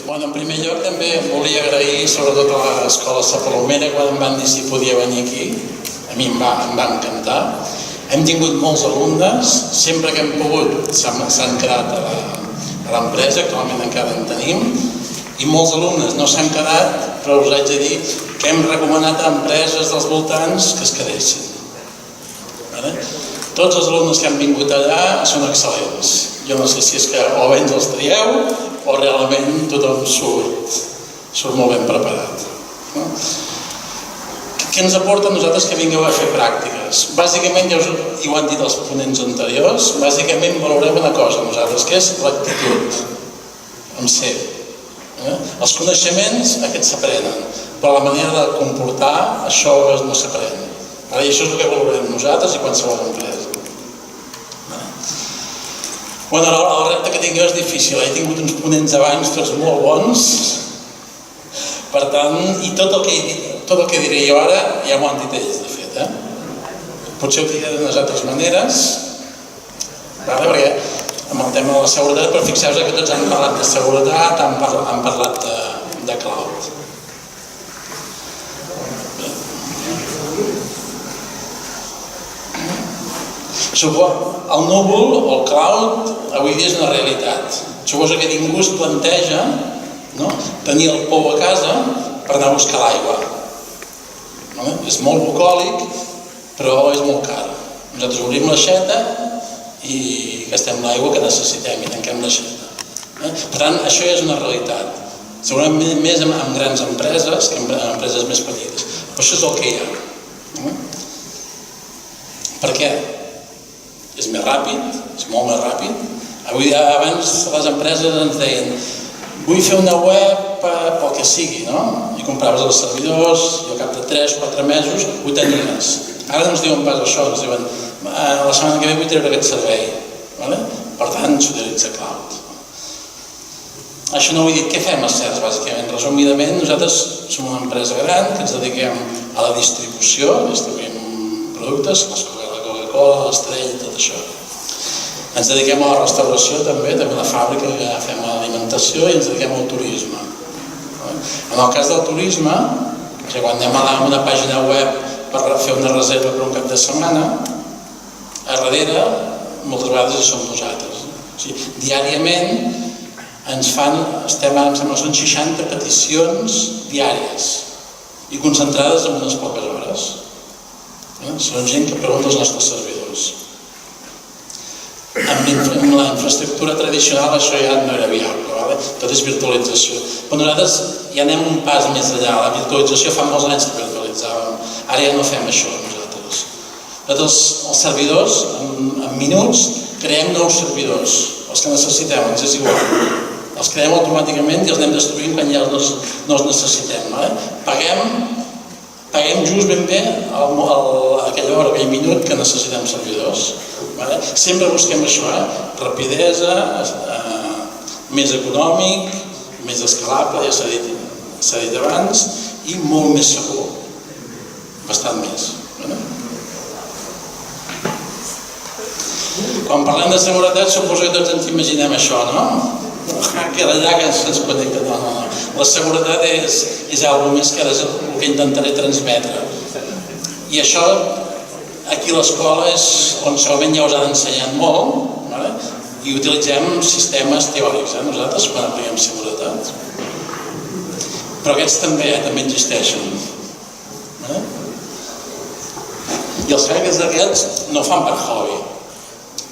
En primer lloc també volia agrair sobretot a l'Escola Sa Palomera quan em van dir si podia venir aquí. A mi em va encantar. Hem tingut molts alumnes, sempre que hem pogut s'han quedat a l'empresa, actualment encara en tenim, i molts alumnes no s'han quedat, però us haig de dir que hem recomanat a empreses dels voltants que es quedessin. Tots els alumnes que han vingut allà són excel·lents. Jo no sé si és que o bé ens els trieu o realment tothom surt molt ben preparat. Què ens aporta a nosaltres que vingueu a fer pràctiques? Bàsicament, ja ho han dit els ponents anteriors, bàsicament valorem una cosa nosaltres, que és l'actitud, amb ser. Els coneixements, aquests s'aprenen, però la manera de comportar, això no s'aprèn. I això és el que valorem nosaltres i qualsevol empresa. El repte que tinc jo és difícil, he tingut uns ponents abans, tots molt bons, per tant, i tot el que diré jo ara ja m'ho han dit ells, de fet. Potser ho diré d'unes altres maneres, perquè amb el tema de la seguretat, però fixeu-vos que tots han parlat de seguretat, han parlat de cloud. El núvol o el cloud avui dia és una realitat. Suposo que ningú es planteja tenir el pou a casa per anar a buscar l'aigua. És molt bucòlic, però és molt car. Nosaltres obrim l'aixeta i gastem l'aigua que necessitem i tanquem l'aixeta. Per tant, això ja és una realitat. Segurament més amb grans empreses que amb empreses més petites. Però això és el que hi ha. Per què? És més ràpid, és molt més ràpid. Abans les empreses ens deien vull fer una web pel que sigui, i compraves els servidors i al cap de 3-4 mesos ho tenies. Ara no ens diuen pas això, ens diuen la setmana que ve vull treure aquest servei. Per tant, s'utilitza cloud. Això no vull dir què fem a CERS, bàsicament. Resumidament, nosaltres som una empresa gran que ens dediquem a la distribució, distribuïm productes, la Coca-Cola, l'Estrella, tot això. Ens dediquem a la restauració també a la fàbrica que fem l'alimentació i ens dediquem al turisme. En el cas del turisme, quan anem a una pàgina web per fer una reserva per un cap de setmana, a darrere moltes vegades hi som nosaltres. Diàriament estem ara, em sembla, són 60 peticions diàries i concentrades en unes poques hores. Són gent que pregunta als nostres servidors. Amb la infraestructura tradicional això ja no era viable, tot és virtualització. Però nosaltres ja anem un pas més enllà, la virtualització fa molts anys que virtualitzàvem, ara ja no fem això nosaltres. Nosaltres, els servidors, en minuts, creem nous servidors, els que necessitem, ens és igual. Els creem automàticament i els anem destruint quan ja no els necessitem. Paguem just ben bé a aquella hora, aquell minut que necessitem servidors. Sempre busquem això, rapidesa, més econòmic, més escalable, ja s'ha dit abans, i molt més segur, bastant més. Quan parlem de seguretat, suposo que tots ens imaginem això, no? Que d'allà que se'ns connecta. No. La seguretat és alguna més que és el que intentaré transmetre. I això, aquí a l'escola és on segurament ja us han ensenyat molt, i utilitzem sistemes teòrics, nosaltres, quan apliquem seguretat. Però aquests també existeixen. I els hackers aquests no fan per hobby.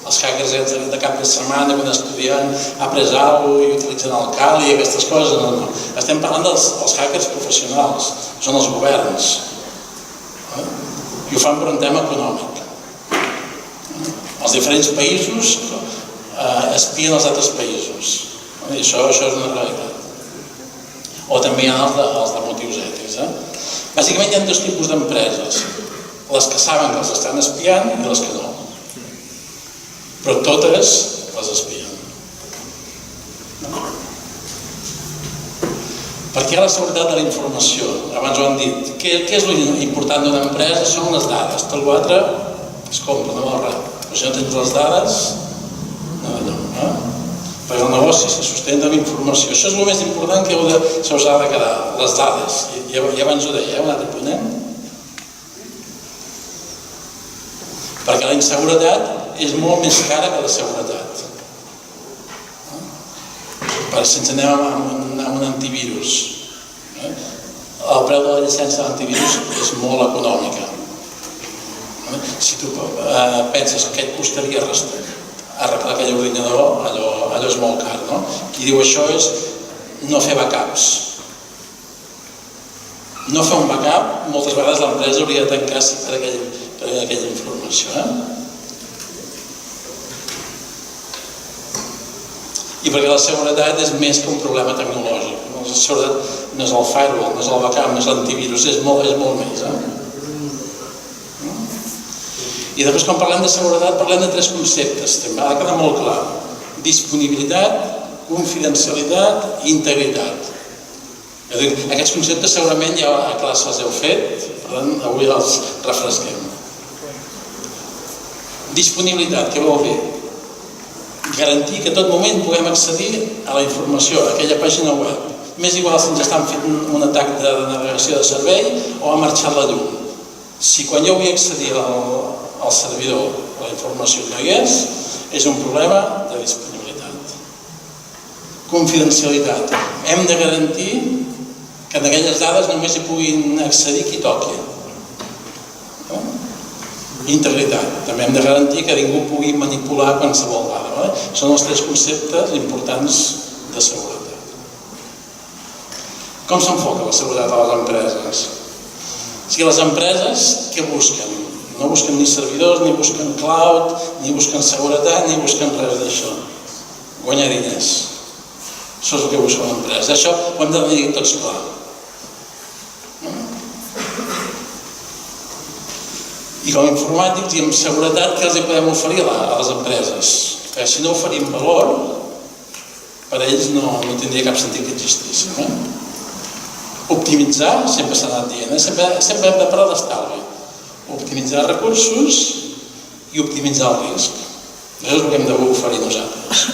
Els hackers de cap de setmana, quan estudiant ha après alguna cosa i utilitzen el Kali i aquestes coses, no. Estem parlant dels hackers professionals, són els governs. I ho fan per un tema econòmic. Els diferents països espien els altres països. I això és una realitat. O també hi ha els de motius ètics. Bàsicament hi ha dos tipus d'empreses. Les que saben que els estan espiant i les que no. Però totes les espien. Per què la seguretat de la informació? Abans ho han dit. Què és l'important d'una empresa? Són les dades. Tot l'altre es compra, no val res. Però si no tens les dades, no. perquè el negoci se sustenta amb informació. Això és el més important que se us ha de quedar, les dades. Ja abans ho deia, un altre ponent. Perquè la inseguretat és molt més cara que la seguretat. Si ens anem a un antivirus, el preu de la llicència de l'antivirus és molt econòmica. Si tu penses que et costaria arreglar aquell ordinador, allò és molt car, no? Qui diu això és no fer backups. No fer un backup, moltes vegades l'empresa hauria de tancar si per aquella informació. I perquè la seguretat és més que un problema tecnològic. La seguretat no és el firewall, no és el backup, no és l'antivirus, és molt més. I després, quan parlem de seguretat, parlem de 3 conceptes. També ha de quedar molt clar. Disponibilitat, confidencialitat i integritat. Aquests conceptes segurament ja a classe els heu fet, per tant, avui els refresquem. Disponibilitat, què vol dir? Garantir que a tot moment puguem accedir a la informació, a aquella pàgina web. M'és igual si ens estan fent un atac de navegació de servei o ha marxat la llum. Si quan jo vull accedir al servidor a la informació que no hi és un problema de disponibilitat. Confidencialitat. Hem de garantir que en aquelles dades només hi puguin accedir qui toqui. Integritat. També hem de garantir que ningú pugui manipular qualsevol dada. Són els 3 conceptes importants de seguretat. Com s'enfoca la seguretat a les empreses? Les empreses què busquen? No busquen ni servidors, ni busquen cloud, ni busquen seguretat, ni busquen res d'això. Guanyar diners. Això és el que busca l'empresa. Això ho hem de dir tots clar. I com a informàtics i amb seguretat, què els podem oferir a les empreses? Perquè si no oferim valor, per a ells no tindria cap sentit que existissin. Optimitzar, sempre s'ha anat dient, sempre hem de parlar d'estalvi. Optimitzar recursos i optimitzar el risc. Això és el que hem d'oferir nosaltres.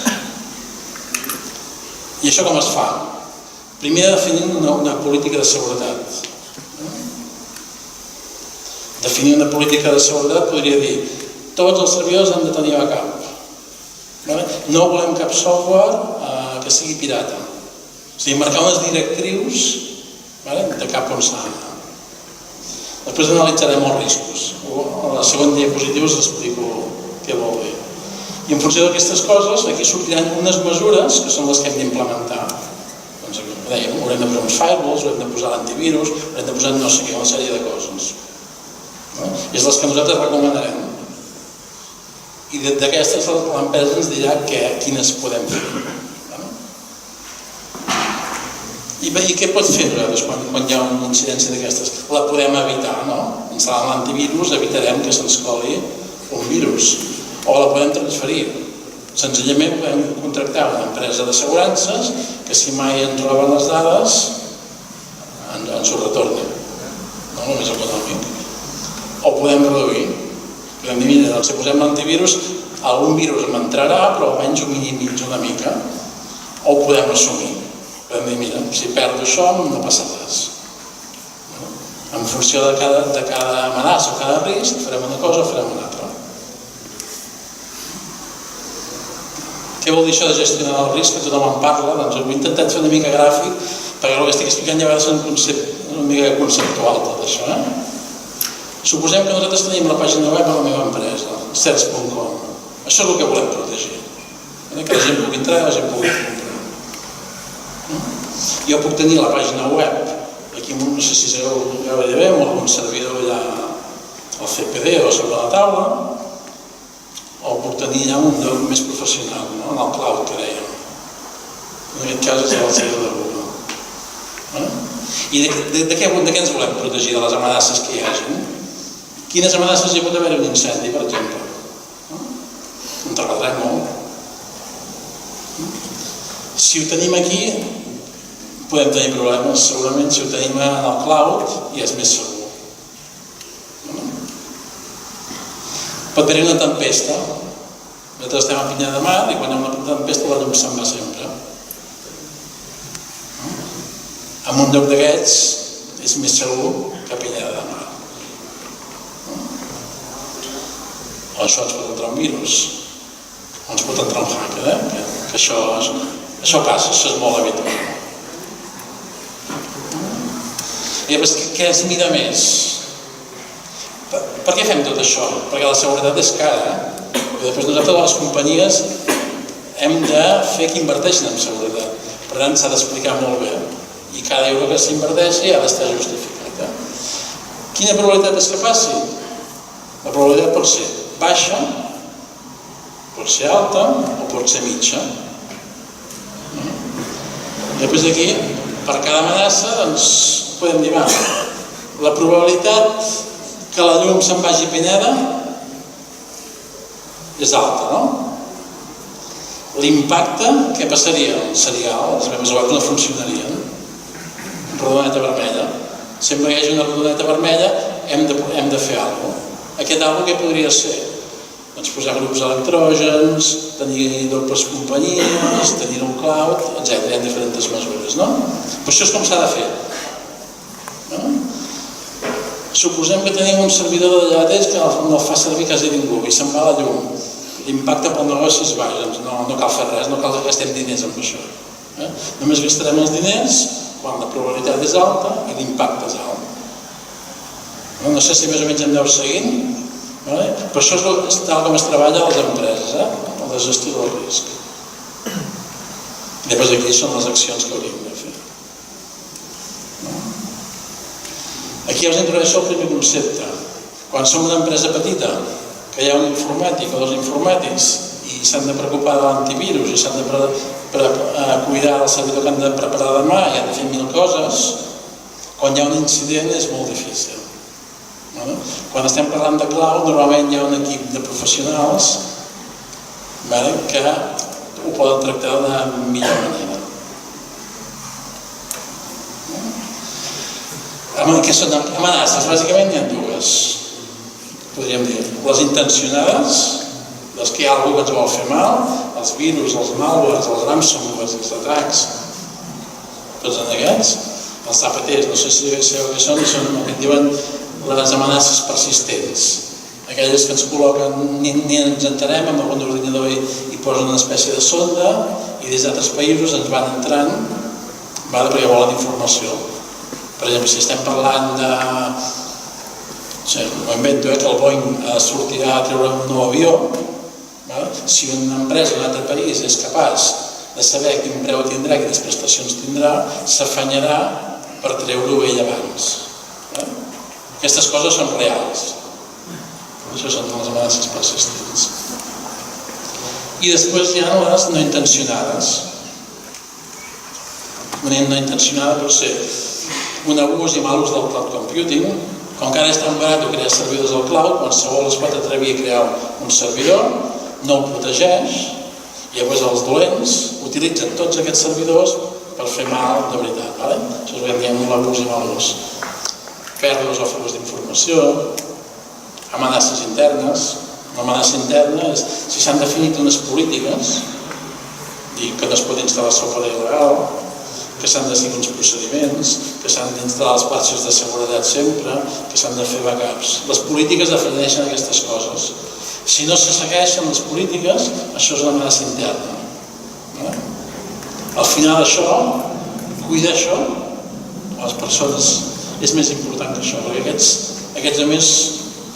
I això com es fa? Primer definint una política de seguretat. Definir una política de seguretat podria dir tots els servidors han de tenir backup. No volem cap software que sigui pirata. O sigui, marcar unes directrius de cap on s'ha d'anar. Després analitzarem els riscos. A la següent diapositiva us explico què vol dir. I en funció d'aquestes coses, aquí sortiran unes mesures que són les que hem d'implementar. Doncs, dèiem, haurem de posar uns firewalls, haurem de posar l'antivirus, haurem de posar no sé què, una sèrie de coses. És les que nosaltres recomanarem. I d'aquestes l'empresa ens dirà quines podem fer. I què pot fer nosaltres quan hi ha una incidència d'aquestes? La podem evitar, no? Instal·lant l'antivirus evitarem que se'ns coli un virus. O la podem transferir. Senzillament podem contractar una empresa d'assegurances que si mai ens roben les dades ens ho retorni. No només econòmic. O podem reduir. Podem dir, mira, si posem l'antivirus, algun virus m'entrarà, però almenys ho minimitzo una mica. O ho podem assumir. Podem dir, mira, si perdo això, no passa res. En funció de cada amenaça o cada risc, farem una cosa o farem una altra. Què vol dir això de gestionar el risc, que tothom en parla? Doncs ho he intentat fer una mica gràfic, perquè el que estic explicant ja va ser una mica conceptual tot això. Suposem que nosaltres tenim la pàgina web a la meva empresa, certs.com. Això és el que volem protegir. Que la gent pugui entrar i la gent pugui comprar. Jo puc tenir la pàgina web, aquí no sé si sabeu bé, amb algun servidor allà al CPD o sobre la taula, o puc tenir allà un lloc més professional, en el cloud que dèiem. En aquest cas és el servidor de Google. I de què ens volem protegir de les amenaces que hi hagi? Quines amenaces hi pot haver un incendi, per exemple? Un terratrèmol. Si ho tenim aquí, podem tenir problemes. Segurament si ho tenim en el cloud, ja és més segur. Pot haver una tempesta. Nosaltres estem a Pineda de Mar i quan hi ha una tempesta la llum se'n va sempre. En un lloc d'aquests és més segur que a Pineda de Mar. Això ens pot entrar un virus, o ens pot entrar un hacker, que això passa, això és molt habitual. I llavors, què es mida més? Per què fem tot això? Perquè la seguretat és cara, i després nosaltres les companyies hem de fer que inverteixin en seguretat. Per tant, s'ha d'explicar molt bé. I cada euro que s'inverteixi ha d'estar justificat. Quina probabilitat és que passi? La probabilitat pot ser baixa, pot ser alta o pot ser mitja. Després d'aquí, per cada amenaça, doncs, podem dir, la probabilitat que la llum se'n vagi a Pineda és alta, no? L'impacte, què passaria? Seria alt, els memes web no funcionarien. Rodoneta vermella. Sempre que hi hagi una rodoneta vermella hem de fer alguna cosa. Aquest alguna cosa què podria ser? Doncs posar grups electrògens, tenir dobles companyies, tenir un cloud, etc. Hi ha diferents mesures, no? Però això és com s'ha de fer. Suposem que tenim un servidor de llevaters que no el fa servir quasi ningú i se'n va la llum. L'impacte pel negoci és baix, doncs no cal fer res, no cal que gastem diners amb això. Només gastarem els diners quan la probabilitat és alta i l'impacte és alt. No sé si més o menys em aneu seguint, però això és tal com es treballa a les empreses, a la gestió del risc. I després aquí són les accions que hauríem de fer. Aquí us introdueixo el primer concepte. Quan som una empresa petita, que hi ha un informàtic o dos informàtics i s'han de preocupar de l'antivirus i s'han de cuidar del servidor que han de preparar demà i han de fer 1000 coses, quan hi ha un incident és molt difícil. Quan estem parlant de cloud, normalment hi ha un equip de professionals que ho poden tractar de millor manera. Què són amenaces? Bàsicament hi ha dues, podríem dir. Les intencionades, les que hi ha algú que ens vol fer mal, els virus, els malwares, els ransomwares, els atacs, tots aquests. Els zapaters, no sé si sabeu què són el que diuen les amenaces persistents. Aquelles que ens col·loquen, ni ens entenem, amb algun ordinador hi posen una espècie de sonda i des d'altres països ens van entrant perquè volen informació. Per exemple, si estem parlant de... M'ho invento, que el Boeing sortirà a treure un nou avió, si una empresa d'un altre país és capaç de saber quin preu tindrà, quines prestacions tindrà, s'afanyarà per treure-ho ell abans. Aquestes coses són reals. Això són les amenaces persistents. I després hi ha les no intencionades. Una no intencionada pot ser un abús i mal ús del cloud computing. Com que ara és tan barat crear servidors al cloud, qualsevol es pot atrevir a crear un servidor, no el protegeix, i llavors els dolents utilitzen tots aquests servidors per fer mal de veritat. Això és el que diem l'abús i mal ús. Pèrdues o fugues d'informació, amenaces internes. Una amenaça interna és si s'han definit unes polítiques, dir que no es pot instal·lar software il·legal, que s'han de seguir uns procediments, que s'han d'instal·lar els patxos de seguretat sempre, que s'han de fer backups. Les polítiques defineixen aquestes coses. Si no se segueixen les polítiques, això és una amenaça interna. Al final això, cuidar això, les persones, és més important que això, perquè aquests a més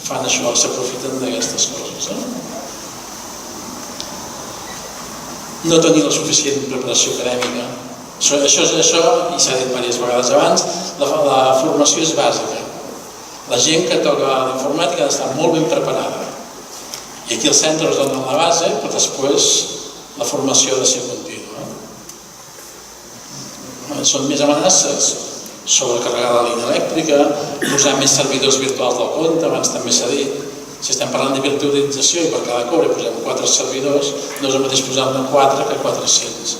fan això, s'aprofiten d'aquestes coses. No tenir la suficient preparació acadèmica. Això, i s'ha dit diverses vegades abans, la formació és bàsica. La gent que toca l'informàtica ha d'estar molt ben preparada. I aquí els centres donen la base, però després la formació ha de ser contínua. Són més amenaces, sobrecarregar la línia elèctrica, posar més servidors virtuals del compte, abans també s'ha dit. Si estem parlant de virtualització i per cada coure posem 4 servidors, no és el mateix posar-ne 4 que 400.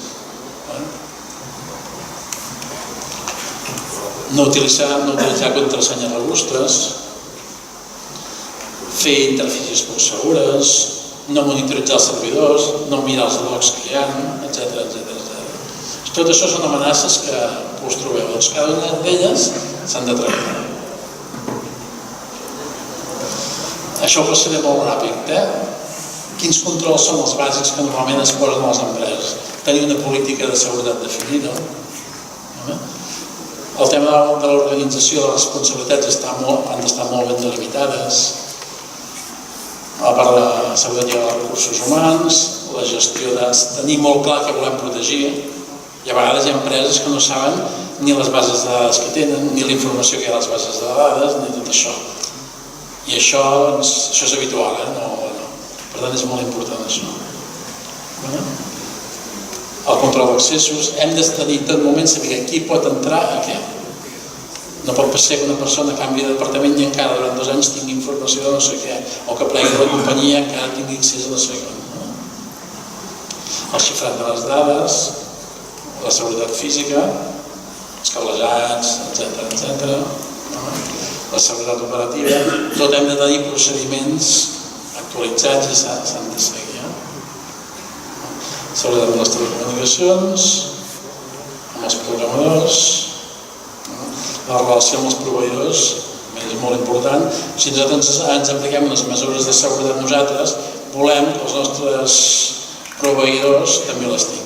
No utilitzar contrasenyes robustes, fer interfícies poc segures, no monitoritzar els servidors, no mirar els logs que hi ha, etc. Tot això són amenaces que us trobeu. Doncs cada una d'elles s'han de tractar. Això ho passaré molt ràpid. Quins controls són els bàsics que normalment es posen a les empreses? Tenir una política de seguretat definida. El tema de l'organització de les responsabilitats han d'estar molt ben delimitades. A part de la seguretat i els recursos humans, la gestió de tenir molt clar què volem protegir. I a vegades hi ha empreses que no saben ni les bases de dades que tenen, ni la informació que hi ha a les bases de dades, ni tot això. I això és habitual, per tant és molt important això. El control d'accessos, hem de tenir en tot moment saber qui pot entrar a què. No pot ser que una persona canvi de departament i encara durant 2 anys tingui informació de no sé què, o que plegui de la companyia i encara tingui accés a no sé què. El xifrat de les dades, la seguretat física, els cablejats, etc. La seguretat operativa, tot hem de tenir procediments actualitzats i s'han de seguir. Seguretat de les telecomunicacions, amb els programadors, la relació amb els proveïdors, és molt important. Si nosaltres ens apliquem unes mesures de seguretat nosaltres, volem que els nostres proveïdors també les tinguin.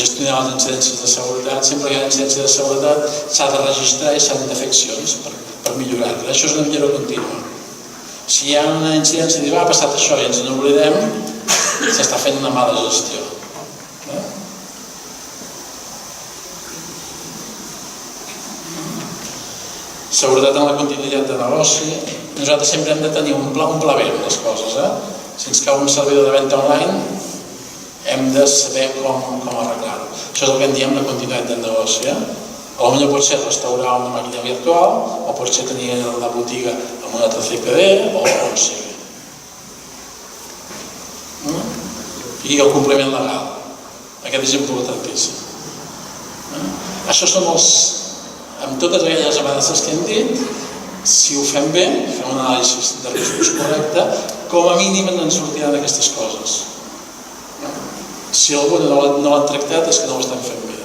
Gestionar les incidències de seguretat, sempre que hi ha incidència de seguretat s'ha de registrar i s'han de fer accions per millorar-la. Això és una millora contínua. Si hi ha una incidència i diu, ha passat això i ens n'oblidem, s'està fent una mala gestió. Seguretat en la continuïtat de negoci. Nosaltres sempre hem de tenir un pla B amb les coses. Si ens cau un servidor de venda online, hem de saber com arreglar-ho. Això és el que en diem la continuïtat del negoci. Potser pot ser restaurar una màquina virtual, o pot ser tenir la botiga amb un altre CPD, o on sigui. I el compliment legal. Aquest és importantíssim. Això són amb totes aquelles amenaces que hem dit, si ho fem bé, fem un anàlisi de riscos correcte, com a mínim ens sortiran aquestes coses. Si alguna no l'han tractat és que no ho estan fent bé.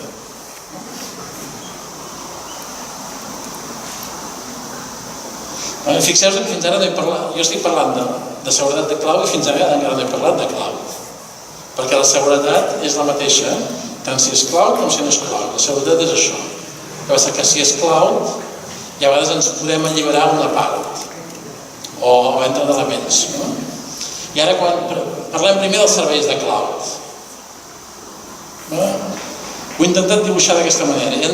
Fixeu-vos que fins ara no he parlat, jo estic parlant de seguretat de cloud i fins ara encara no he parlat de cloud. Perquè la seguretat és la mateixa, tant si és cloud com si no és cloud. La seguretat és això. El que passa que si és cloud, i a vegades ens podem alliberar una part, o entren elements. I ara parlem primer dels serveis de cloud. Ho he intentat dibuixar d'aquesta manera.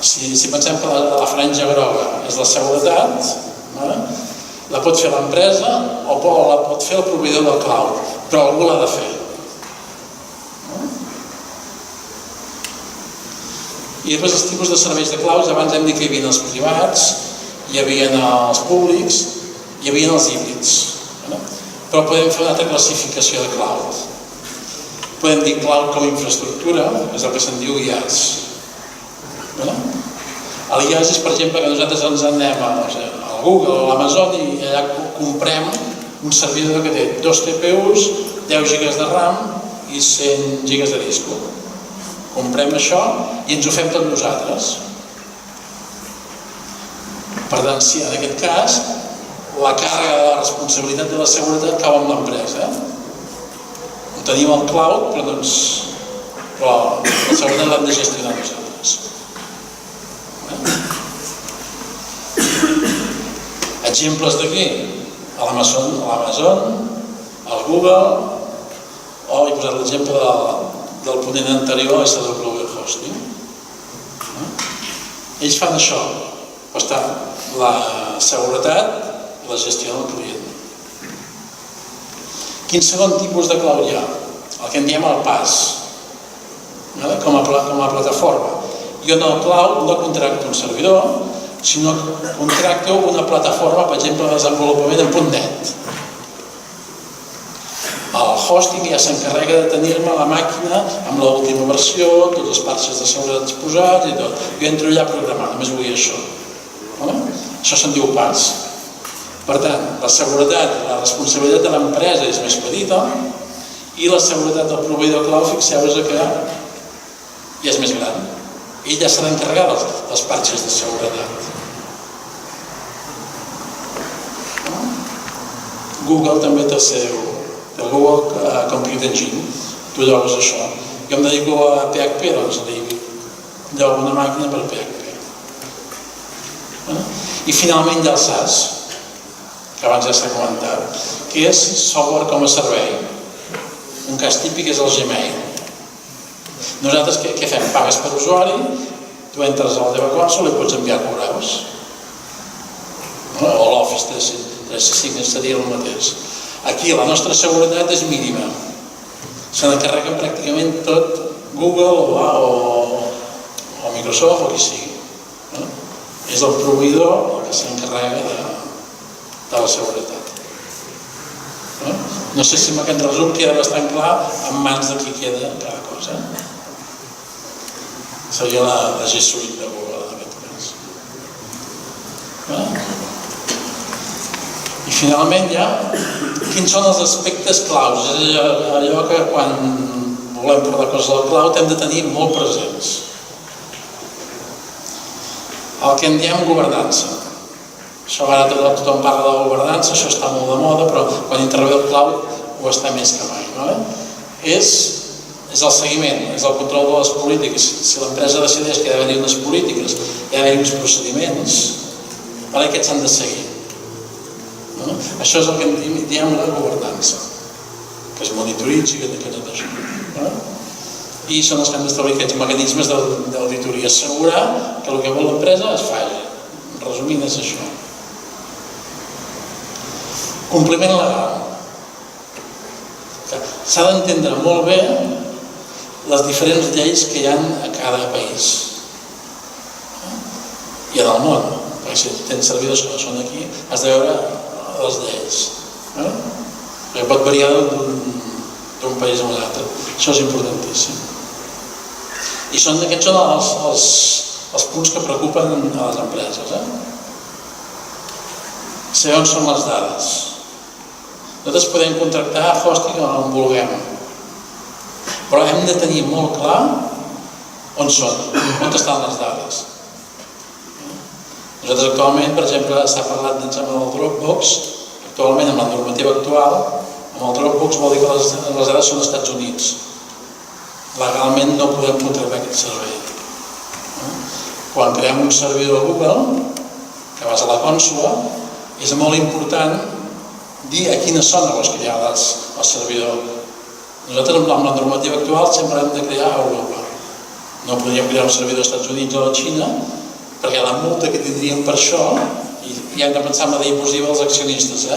Si pensem que la franja groga és la seguretat, la pot fer l'empresa o la pot fer el proveïdor del cloud, però algú l'ha de fer. I després els tipus de serveis de cloud, abans hem dit que hi havia els privats, hi havia els públics, hi havia els híbrids. Però podem fer una altra classificació de cloud. Podem dir cloud com a infraestructura, és el que se'n diu IaaS. L'IaaS és, per exemple, que nosaltres ens anem a Google o a Amazon i allà comprem un servidor que té 2 TPUs, 10 GB de RAM i 100 GB de disc. Comprem això i ens ho fem tot nosaltres. Per tant, sí, en aquest cas, la càrrega de la responsabilitat de la seguretat cau amb l'empresa. Ho tenim al cloud, però la seguretat l'hem de gestionar nosaltres. Exemples d'aquí, a l'Amazon, al Google, o he posat l'exemple del ponent anterior, SW Hosting. Ells fan això, la seguretat i la gestió del client. Quin segon tipus de cloud hi ha? El que en diem el PaaS, com a plataforma. Jo en el cloud no contracto un servidor, sinó que contracto una plataforma, per exemple, de desenvolupament en .NET. El hosting ja s'encarrega de tenir-me la màquina amb l'última versió, tots els parxes de seguretat posats i tot. Jo entro allà a programar, només vull això. Això se'n diu pas. Per tant, la seguretat, la responsabilitat de l'empresa és més petita i la seguretat del proveïdor cloud, fixeu-vos que ja és més gran. Ell ja s'ha d'encarregar dels parxes de seguretat. Google també té el seu, el Google Compute Engine. Tu llogues això. Jo em dedico a PHP, doncs llogo una màquina per PHP. I finalment hi ha el SaaS, que abans ja s'ha comentat, que és software com a servei. Un cas típic és el Gmail. Nosaltres què fem? Pagues per usuari, tu entres a la teva consola i pots enviar correus. O l'Office 365 seria el mateix. Aquí la nostra seguretat és mínima. Se n'encarreguen pràcticament tot Google o Microsoft o qui sigui. És el proveïdor el que s'encarrega de la seguretat. No sé si amb aquest resum queda bastant clar en mans de qui queda cada cosa. Seria la G Suite de Google en aquest cas. I finalment ja, quins són els aspectes claus? És allò que quan volem portar coses al cloud hem de tenir molt presents. El que en diem governança. Això ara tothom parla de governança, això està molt de moda, però quan intervé el cloud ho està més que mai. És el seguiment, és el control de les polítiques. Si l'empresa decideix que hi ha d'haver unes polítiques, hi ha d'haver uns procediments, aquests s'han de seguir. Això és el que en diem la governança, que es monitoritzi, que tot això. I són els que han d'establir aquests mecanismes d'auditoria, assegurar que el que vol l'empresa es faci. Resumint és això. Compliment legal. S'ha d'entendre molt bé les diferents lleis que hi ha a cada país i en el món, perquè si tens servidors que no són aquí, has de veure les lleis. Perquè pot variar d'un país a un altre. Això és importantíssim. I aquests són els punts que preocupen a les empreses. Saber on són les dades. Nosaltres podem contractar hosting on vulguem, però hem de tenir molt clar on són, on estan les dades. Nosaltres actualment, per exemple, s'ha parlat del Dropbox, actualment amb la normativa actual, amb el Dropbox vol dir que les dades són als Estats Units. Legalment no podem contractar aquest servei. Quan creem un servidor a Google, que vas a la consola, és molt important dir a quina zona vols crear el servidor. Nosaltres amb la normativa actual sempre hem de crear a Europa. No podríem crear un servidor als Estats Units o a la Xina, perquè la multa que tindríem per això, i hem de pensar en la llei abusiva dels accionistes,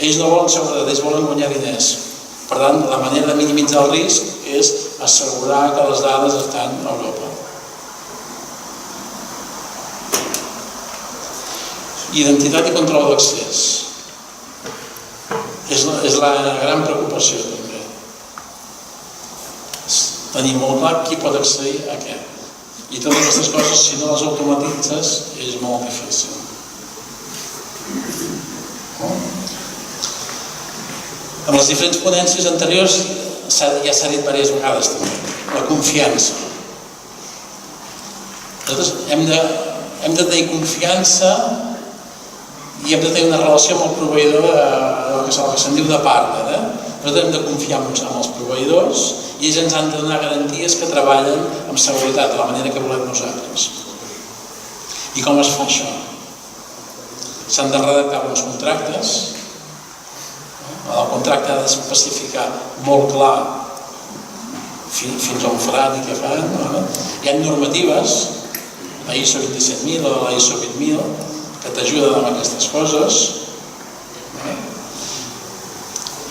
ells no volen seguretat, ells volen guanyar diners. Per tant, la manera de minimitzar el risc és assegurar que les dades estan a Europa. Identitat i control d'accés. És la gran preocupació, també. Tenir molt clar qui pot accedir a què. I totes aquestes coses, si no les automatitzes, és molt difícil. Amb les diferents ponències anteriors ja s'ha dit diverses vegades també, la confiança. Nosaltres hem de tenir confiança i hem de tenir una relació amb el proveïdor, el que se'n diu de partner. Nosaltres hem de confiar en els proveïdors i ells ens han de donar garanties que treballen amb seguretat, de la manera que volem nosaltres. I com es fa això? S'han de redactar uns contractes. El contracte ha d'especificar molt clar fins on faran i què fan. Hi ha normatives, la ISO 27000 o la ISO 20000, que t'ajuden amb aquestes coses.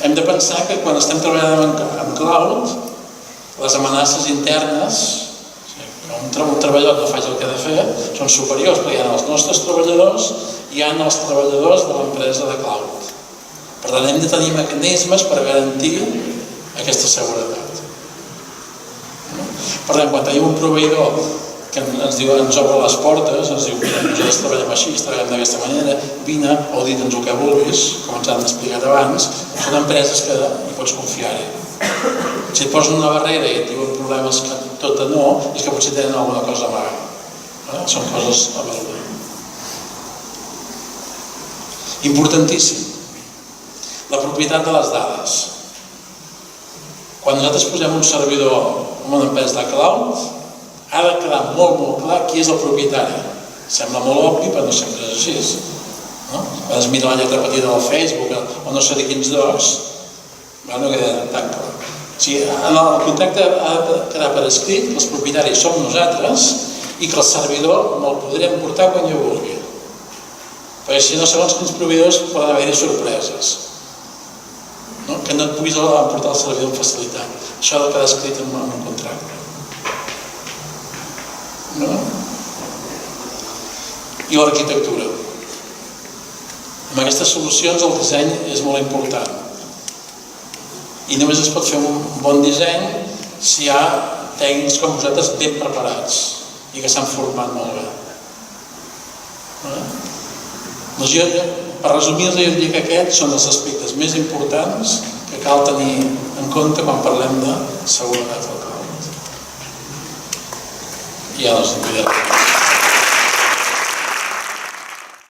Hem de pensar que quan estem treballant en cloud, les amenaces internes, un treballador no faci el que ha de fer, són superiors, perquè hi ha els nostres treballadors i hi ha els treballadors de l'empresa de cloud. Per tant, hem de tenir mecanismes per garantir aquesta seguretat. Per tant, quan tenim un proveïdor que ens obre les portes, ens diu, mira, nosaltres treballem així, treballem d'aquesta manera, vine, o dit-nos el que vulguis, com ens han explicat abans, són empreses que hi pots confiar-hi. Si et posen una barrera i et diuen problemes que tot no, és que potser tenen alguna cosa a amagar. Són coses a veure. Importantíssim. La propietat de les dades. Quan nosaltres posem un servidor en una empresa de cloud, ha de quedar molt clar qui és el propietari. Sembla molt obvi, però no sempre és així. Quan es mira la lletra petita del Facebook o no sé de quins docs, no queda tan clar. En el contracte ha de quedar per escrit que els propietaris som nosaltres i que el servidor me'l podrem portar quan jo vulgui. Perquè si no, segons quins proveïdors poden haver-hi sorpreses. Que no et puguis emportar el servidor amb facilitat. Això ha de quedar escrit en un contracte. I l'arquitectura. Amb aquestes solucions el disseny és molt important. I només es pot fer un bon disseny si hi ha tècnics com vosaltres ben preparats i que s'han format molt bé. Per resumir-vos, jo diria que aquests són els aspectes més importants que cal tenir en compte quan parlem de seguretat al cloud. I ara us diré.